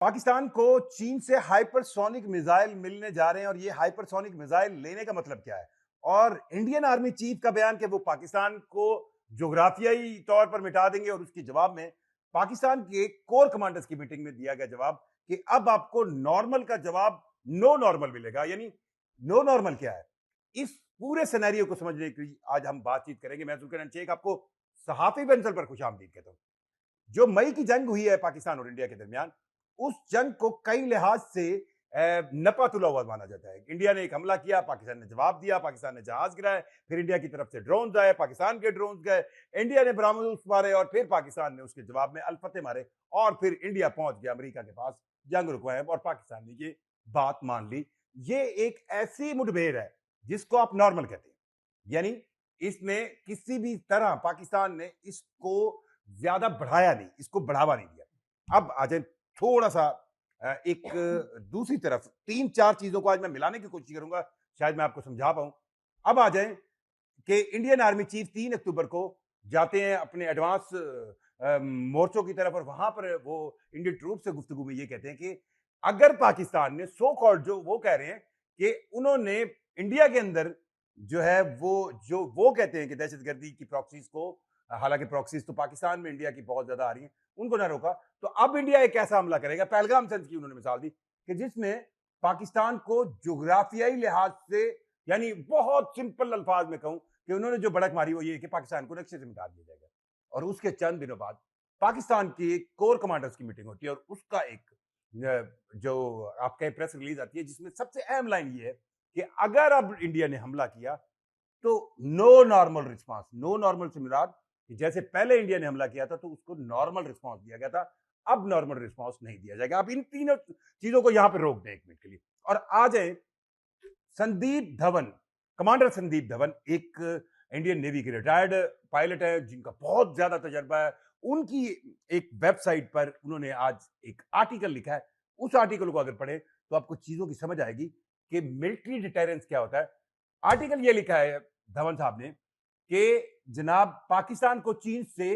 पाकिस्तान को चीन से हाइपरसोनिक मिसाइल मिलने जा रहे हैं और ये हाइपरसोनिक मिसाइल लेने का मतलब क्या है? और इंडियन आर्मी चीफ का बयान कि वो पाकिस्तान को जोग्राफियाई तौर पर मिटा देंगे और उसके जवाब में पाकिस्तान के कोर कमांडर्स की मीटिंग में दिया गया जवाब कि अब आपको नॉर्मल का जवाब नो नॉर्मल मिलेगा। यानी नो नॉर्मल क्या है? इस पूरे सिनेरियो को समझने की आज हम बातचीत करेंगे। मैं जुल्फिकार शेख आपको सहाफी पेंसिल पर खुशामदीद कहता हूं। जो मई की जंग हुई है पाकिस्तान और इंडिया के दरमियान, उस जंग को कई लिहाज से नपा तुला हुआ माना जाता है। इंडिया ने एक हमला किया, पाकिस्तान ने जवाब दिया, पाकिस्तान ने जहाज गिराए, फिर इंडिया की तरफ से ड्रोन आए, पाकिस्तान के ड्रोन गए, इंडिया ने ब्रह्मोस मारे और फिर पाकिस्तान ने उसके जवाब में अलफते मारे और फिर इंडिया पहुंच गया अमेरिका के पास जंग रुकवाए और पाकिस्तान ने ये बात मान ली। ये एक ऐसी मुठभेड़ है जिसको आप नॉर्मल कहते हैं। यानी इसमें किसी भी तरह पाकिस्तान ने इसको ज्यादा बढ़ाया नहीं, इसको बढ़ावा नहीं दिया। अब आ जाए थोड़ा सा एक दूसरी तरफ, तीन चार चीजों को आज मैं मिलाने की कोशिश करूंगा, शायद मैं आपको समझा पाऊं। अब आ जाए कि इंडियन आर्मी चीफ 3 अक्टूबर को जाते हैं अपने एडवांस मोर्चों की तरफ और वहां पर वो इंडियन ट्रूप से गुफ्तगू में ये कहते हैं कि अगर पाकिस्तान ने सो कॉल्ड, जो वो कह रहे हैं कि उन्होंने इंडिया के अंदर जो है वो कहते हैं कि दहशतगर्दी की प्रॉक्सीज को, हालांकि प्रॉक्सीज तो पाकिस्तान में इंडिया की बहुत ज्यादा आ रही हैं, उनको ना रोका, तो अब इंडिया एक ऐसा हमला करेगा। पहलगाम सेंस की उन्होंने मिसाल दी कि जिसमें पाकिस्तान को जोग्राफियाई लिहाज से, यानी बहुत सिंपल अल्फाज में कहूं कि उन्होंने जो भड़क मारी वो ये कि पाकिस्तान को नक्शे से मिटा दिया जाएगा। और उसके चंद दिनों बाद पाकिस्तान की कोर कमांडर्स की मीटिंग होती है और उसका एक जो आपका प्रेस रिलीज आती है जिसमें सबसे अहम लाइन ये है कि अगर अब इंडिया ने हमला किया तो no normal response. No normal से मुराद कि जैसे पहले इंडिया ने हमला किया था तो उसको नॉर्मल रिस्पांस दिया गया था, अब नॉर्मल रिस्पांस नहीं दिया जाएगा। अब इन तीनों चीजों को यहां पर रोक दें एक मिनट के लिए और आ जाए संदीप धवन। कमांडर संदीप धवन एक इंडियन नेवी के रिटायर्ड पायलट है जिनका बहुत ज्यादा तजर्बा है। उनकी एक वेबसाइट पर उन्होंने आज एक आर्टिकल लिखा है। उस आर्टिकल को अगर पढ़े तो आपको चीजों की समझ आएगी कि मिलिट्री डिटेरेंस क्या होता है। आर्टिकल ये लिखा है धवन साहब ने कि जनाब पाकिस्तान को चीन से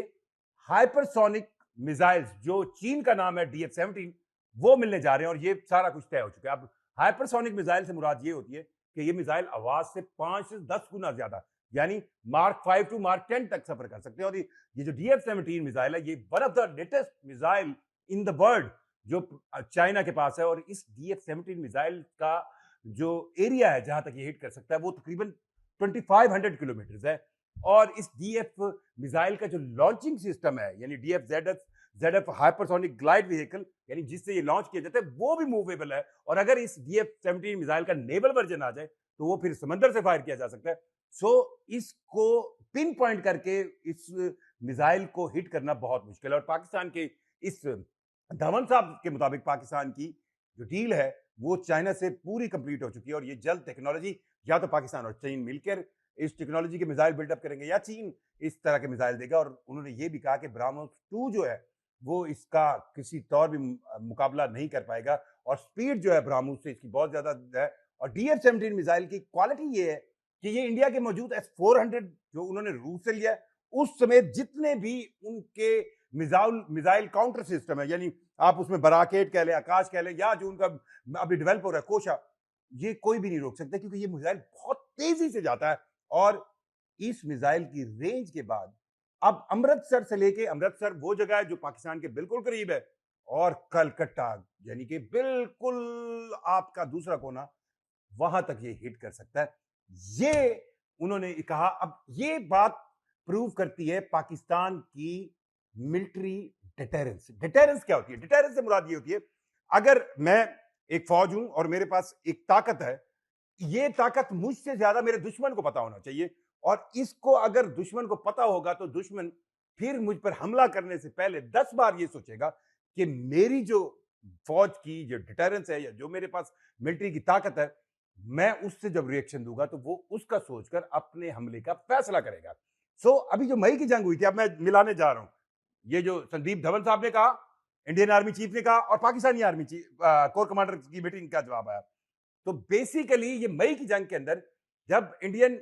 हाइपरसोनिक मिसाइल्स, जो चीन का नाम है DF-17, वो मिलने जा रहे हैं और ये सारा कुछ तय हो चुका है। अब हाइपरसोनिक मिसाइल से मुराद ये होती है कि ये मिसाइल आवाज से 5 से 10 गुना ज्यादा, यानी मार्क 5 टू मार्क 10 तक सफर कर सकते हैं। और ये जो DF-17 मिसाइल है, ये one of the latest missile in the world जो चाइना के पास है। और इस DF-17 मिसाइल का जो एरिया है जहां तक ये हिट कर सकता है वो तकरीबन 2500 किलोमीटर है। और इस DF मिसाइल का जो लॉन्चिंग सिस्टम है, यानी ZF हाइपरसोनिक ग्लाइड व्हीकल, यानी जिससे ये लॉन्च किया जाता है, वो भी मूवेबल है। और अगर इस DF-17 मिसाइल का नेवल वर्जन आ जाए तो वो फिर समंदर से फायर किया जा सकता है। सो इसको पिन पॉइंट करके इस मिसाइल को हिट करना बहुत मुश्किल है। और पाकिस्तान के इस धवन साहब के मुताबिक पाकिस्तान की जो डील है वो चाइना से पूरी कंप्लीट हो चुकी है और ये जल्द टेक्नोलॉजी, या तो पाकिस्तान और चीन मिलकर इस टेक्नोलॉजी के मिसाइल बिल्डअप करेंगे या चीन इस तरह के मिसाइल देगा। और उन्होंने ये भी कहा कि ब्रह्मोस 2 जो है वो इसका किसी तौर भी मुकाबला नहीं कर पाएगा और स्पीड जो है ब्रह्मोस से इसकी बहुत ज्यादा है। और DF-17 मिसाइल की क्वालिटी ये है कि ये इंडिया के मौजूद S-400 जो उन्होंने रूस से लिया उस समय जितने भी उनके मिसाइल काउंटर सिस्टम है, यानी आप उसमें बराकेट कह लें, आकाश कह लें, या जो उनका अभी डेवलप हो रहा है कोशा, ये कोई भी नहीं रोक सकता क्योंकि ये मिसाइल बहुत तेजी से जाता है। और इस मिसाइल की रेंज के बाद अब अमृतसर से लेके, अमृतसर वो जगह है जो पाकिस्तान के बिल्कुल करीब है, और कलकत्ता यानी कि बिल्कुल आपका दूसरा कोना, वहां तक ये हिट कर सकता है। ये उन्होंने कहा। अब ये बात प्रूव करती है पाकिस्तान की मिलिट्री डिटेरेंस। डिटेरेंस क्या होती है? डिटेरेंस से मुराद ये होती है अगर मैं एक फौज हूं और मेरे पास एक ताकत है, ये ताकत मुझसे ज्यादा मेरे दुश्मन को पता होना चाहिए। और इसको अगर दुश्मन को पता होगा तो दुश्मन फिर मुझ पर हमला करने से पहले 10 बार ये सोचेगा कि मेरी जो फौज की जो डिटेरेंस है या जो मेरे पास मिलिट्री की ताकत है, मैं उससे जब रिएक्शन दूंगा तो वो उसका सोचकर अपने हमले का फैसला करेगा। अभी जो मई की जंग हुई थी, अब मैं मिलाने जा रहा हूं, ये जो संदीप धवन साहब ने कहा, इंडियन आर्मी चीफ ने कहा और Pakistani army chief core commander की मीटिंग का जवाब आया। तो बेसिकली ये मई की जंग के अंदर जब इंडियन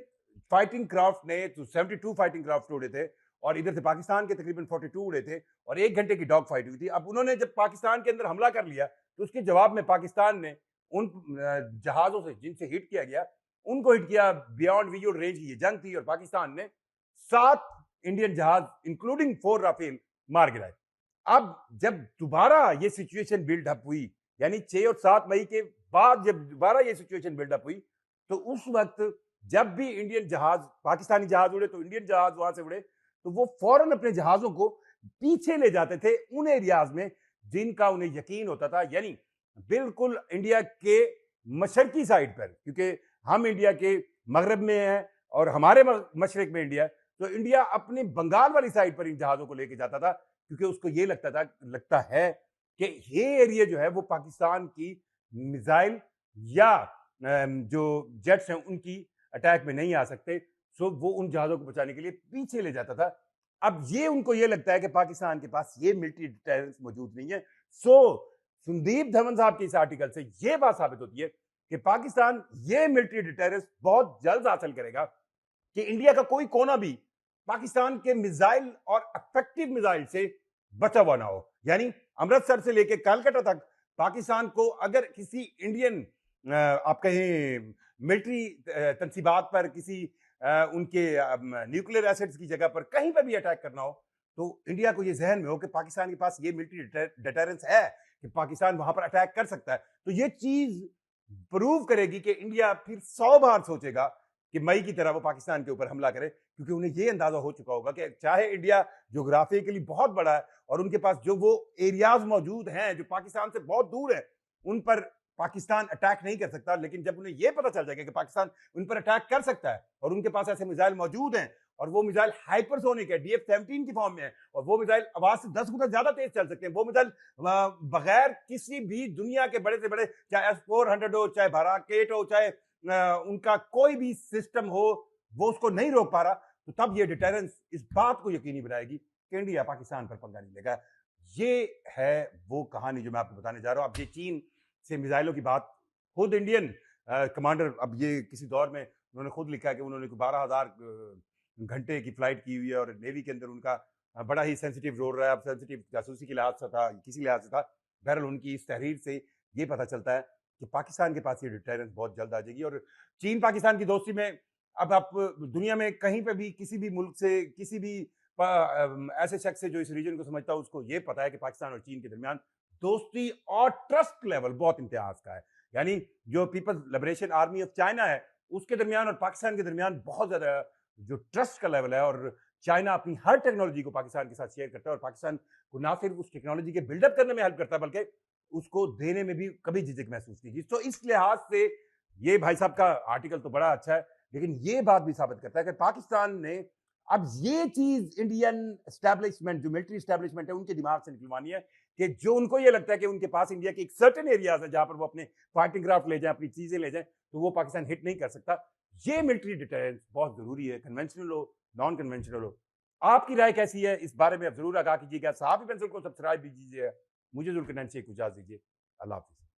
फाइटिंग क्राफ्ट ने तो 72 फाइटिंग क्राफ्ट उड़े थे और इधर से पाकिस्तान के तकरीबन 42 उड़े थे और 1 घंटे की डॉग फाइट हुई थी। अब उन्होंने जब पाकिस्तान के अंदर हमला कर लिया तो उसके जवाब में पाकिस्तान ने उन जहाज़ों से जिनसे हिट किया गया, उनको हिट किया बियॉन्ड विजुअल रेंज की ये जंग थी और पाकिस्तान ने 7 इंडियन जहाज इंक्लूडिंग 4 राफेल मार गिराए। अब जब दोबारा ये सिचुएशन बिल्ड अप हुई, यानी 6 और 7 मई के बाद जब दोबारा ये सिचुएशन बिल्ड अप हुई, तो उस वक्त जब भी इंडियन जहाज, पाकिस्तानी जहाज उड़े तो इंडियन जहाज वहां से उड़े, तो वो फौरन अपने जहाजों को पीछे ले जाते थे उन एरियाज में जिनका उन्हें यकीन होता था, यानी बिल्कुल इंडिया के मशरकी साइड पर, क्योंकि हम इंडिया के मगरब में हैं और हमारे मशरक में इंडिया, तो इंडिया अपने बंगाल वाली साइड पर इन जहाजों को लेके जाता था, क्योंकि उसको ये लगता है कि ये एरिया जो है वो पाकिस्तान की मिसाइल या जो जेट्स हैं उनकी अटैक में नहीं आ सकते। सो वो उन जहाजों को बचाने के लिए पीछे ले जाता था। अब ये उनको ये लगता है कि पाकिस्तान के पास ये मिलिट्री डिटेरेंस मौजूद नहीं है। सो संदीप धवन साहब के इस आर्टिकल से ये बात साबित होती है कि पाकिस्तान ये मिलिट्री डिटेरेंस बहुत जल्द हासिल करेगा कि इंडिया का कोई कोना भी पाकिस्तान के मिसाइल और इफेक्टिव मिसाइल से बचा हुआ ना हो। यानी अमृतसर से लेकर कलकत्ता तक पाकिस्तान को अगर किसी इंडियन आप कहें मिलिट्री तनसीबात पर, किसी उनके न्यूक्लियर एसेट्स की जगह पर कहीं पर भी अटैक करना हो, तो इंडिया को ये जहन में हो कि पाकिस्तान के पास ये मिलिट्री डिटेरेंस है कि पाकिस्तान वहां पर अटैक कर सकता है। तो ये चीज प्रूव करेगी कि इंडिया फिर 100 बार सोचेगा कि मई की तरह वो पाकिस्तान के ऊपर हमला करे, क्योंकि उन्हें ये अंदाजा हो चुका होगा कि चाहे इंडिया ज्योग्राफिकली बहुत बड़ा है और उनके पास जो वो एरियाज मौजूद हैं जो पाकिस्तान से बहुत दूर है, उन पर पाकिस्तान अटैक नहीं कर सकता। लेकिन जब उन्हें यह पता चल जाएगा कि पाकिस्तान उन पर अटैक कर सकता है और उनके पास ऐसे मिसाइल मौजूद हैं और वो मिसाइल हाइपरसोनिक है, DF-17 की फॉर्म में है, और वो मिसाइल आवाज से 10 गुना ज्यादा तेज चल सकते हैं, वो मिसाइल बगैर किसी भी दुनिया के बड़े से बड़े, चाहे S-400 हो, चाहे बराकेट हो, चाहे उनका कोई भी सिस्टम हो, वो उसको नहीं रोक पा रहा, तो तब ये डिटेरेंस इस बात को यकीनी बनाएगी कि इंडिया पाकिस्तान पर पंगा नहीं लेगा। ये है वो कहानी जो मैं आपको बताने जा रहा हूं। अब ये चीन से मिसाइलों की बात, खुद इंडियन कमांडर, अब ये किसी दौर में उन्होंने खुद लिखा है कि उन्होंने 12,000 घंटे की फ्लाइट की हुई है और नेवी के अंदर उनका बड़ा ही सेंसिटिव रोल रहा है। अब सेंसिटिव जासूसी के लिहाज से था, किसी लिहाज से था, बहरहाल उनकी इस तहरीर से ये पता चलता है कि पाकिस्तान के पास ये डिटेरेंस बहुत जल्द आ जाएगी। और चीन पाकिस्तान की दोस्ती में अब आप दुनिया में कहीं पे भी किसी भी मुल्क से, किसी भी ऐसे शख्स से जो इस रीजन को समझता है, उसको ये पता है कि पाकिस्तान और चीन के दरमियान दोस्ती और ट्रस्ट लेवल बहुत इम्तियाज का है। यानी जो people's liberation army of China है उसके दरमियान और पाकिस्तान के दरमियान बहुत ज्यादा जो ट्रस्ट का लेवल है, और चाइना अपनी हर टेक्नोलॉजी को पाकिस्तान के साथ शेयर करता है और पाकिस्तान को ना सिर्फ उस टेक्नोलॉजी के बिल्डअप करने में हेल्प करता है बल्कि उसको देने में भी कभी झिझक महसूस नहीं की। तो इस लिहाज से ये भाई साहब का आर्टिकल तो बड़ा अच्छा है, लेकिन ये बात भी साबित करता है कि पाकिस्तान ने अब ये चीज इंडियन एस्टैब्लिशमेंट, जो मिलिट्री एस्टैब्लिशमेंट है, उनके दिमाग से निकलवानी है कि जो उनको ये लगता है कि उनके पास इंडिया के एक सर्टेन एरियाज है जहां पर वो अपने फाइटिंग क्राफ्ट ले जाए, अपनी चीजें ले जाए, तो वो पाकिस्तान हिट नहीं कर सकता। ये मिलिट्री डिटेरेंस बहुत जरूरी है, कन्वेंशनल हो, नॉन कन्वेंशनल हो। आपकी राय कैसी है इस बारे में आप जरूर आगाह कीजिएगा। साहब पेंसिल को सब्सक्राइब भी कीजिए। मुझे जुल्करनैन शेख को इजाजत दीजिए। अल्लाह हाफिज।